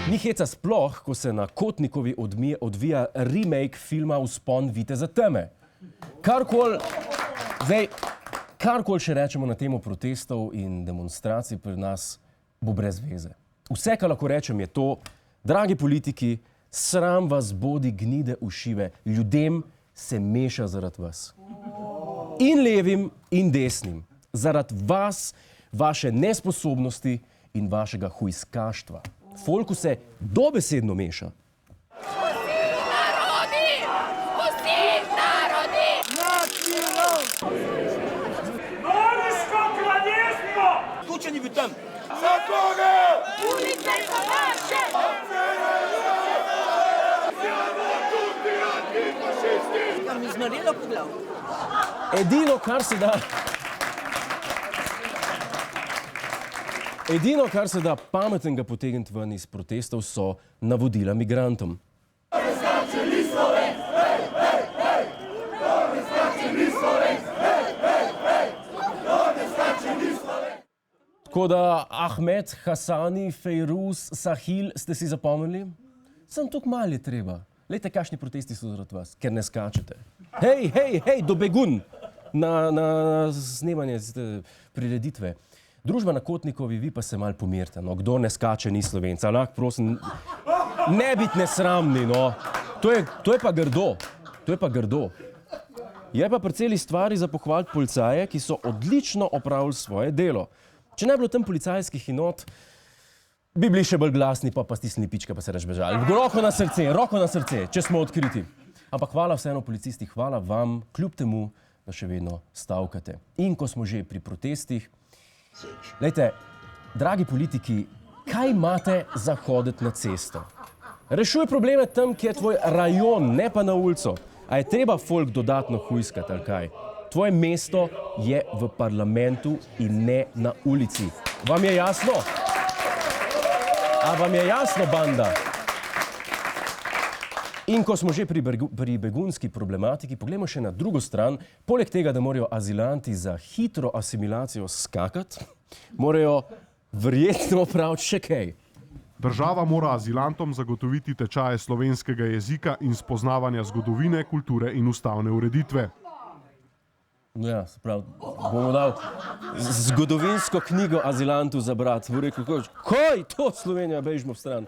Ni heca sploh, ko se na Kotnikovi odvija remake filma Vzpon viteza teme. Karkoli še rečemo na temo protestov in demonstracij pri nas, bo brez veze. Vse, kar lahko rečem, je to, dragi politiki, sram vas bodi gnide ušive, ljudem se meša zaradi vas. In levim, in desnim. Zaradi vas, vaše nesposobnosti in vašega hujskaštva. Folku se dobesedno meša. Noriško kraljestvo! Kučeni bi tam! Za koga? Ulice so naše! Sjamo tudi antifašisti! Tam mi zmarilo po glavu. Edino, kar se da pametnega potegniti ven iz protestov, so navodila migrantom. Tako da Ahmed, Hasani, Fejruz, Sahil ste si zapomnili? Sem tukaj malo je treba. Lejte, kakšni protesti so zaradi vas, ker ne skačete. Hej, do begun na snemanje prireditve. Družba na Kotnikovi, vi pa se malo pomirite, no. Kdo ne skače, ni Slovenec. Lahko, prosim, ne biti nesramni, no. To je pa grdo. To je pa grdo. Je pa pri celi stvari za pohvaliti policaje, ki so odlično opravili svoje delo. Če ne bi bilo tam policajskih enot, bi bili še bolj glasni, pa stisnili pičke, pa se razbežali. Roko na srce, če smo odkriti. Ampak hvala vseeno policisti, hvala vam, kljub temu, da še vedno stavkate. In ko smo že pri protestih, glejte, dragi politiki, kaj imate za hoditi na cesto? Rešuj probleme tam, kjer je tvoj rajon, ne pa na ulico. A je treba folk dodatno hujskati, ali kaj? Tvoje mesto je v parlamentu in ne na ulici. Vam je jasno? A vam je jasno, banda? In ko smo že pri begunski problematiki, poglejmo še na drugo stran. Poleg tega, da morajo azilanti za hitro asimilacijo skakati, morajo verjetno opraviti še kaj. Država mora azilantom zagotoviti tečaje slovenskega jezika in spoznavanja zgodovine, kulture in ustavne ureditve. Ja, se pravi, bomo dal zgodovinsko knjigo azilantu za brat. Bo rekel, kaj to Slovenija, bežimo v stran.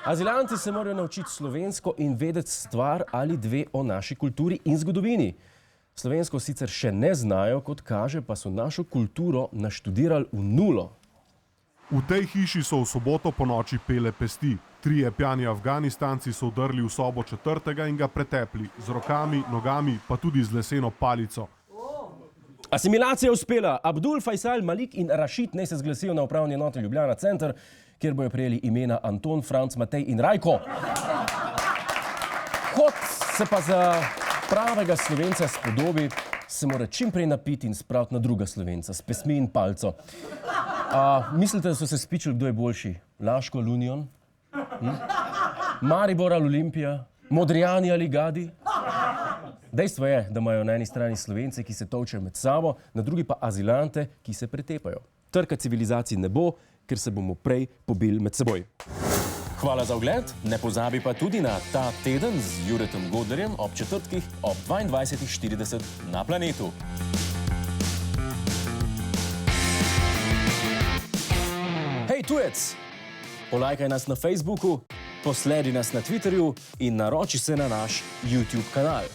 Azilanti se morajo naučiti slovensko in vedeti stvar ali dve o naši kulturi in zgodovini. Slovensko sicer še ne znajo, kot kaže, pa so našo kulturo naštudirali v nulo. V tej hiši so v soboto po noči pele pesti. 3 pijani Afganistanci so vdrli v sobo 4. in ga pretepli z rokami, nogami, pa tudi z leseno palico. Asimilacija je uspela. Abdul, Faisal, Malik in Rašid naj se zglasijo na upravni enoti Ljubljana center, kjer bojo prejeli imena Anton, Franc, Matej in Rajko. Kot se pa za pravega Slovenca spodobi, se mora čim prej napiti in spraviti na druga Slovenca, s pesmi in palco. Mislite, da so se spičili, kdo je boljši? Laško ali Union? Maribor ali Olimpija? Modrijani ali Gadi? Dejstvo je, da imajo na eni strani Slovence, ki se tolčejo med sabo, na drugi pa azilante, ki se pretepajo. Trka civilizaciji ne bo, ker se bomo prej pobili med seboj. Hvala za ogled, ne pozabi pa tudi na Ta teden z Juretom Godlerjem ob četrtkih ob 22:40 na Planetu. Hej tujec, polajkaj nas na Facebooku, posledi nas na Twitterju in naroči se na naš YouTube kanal.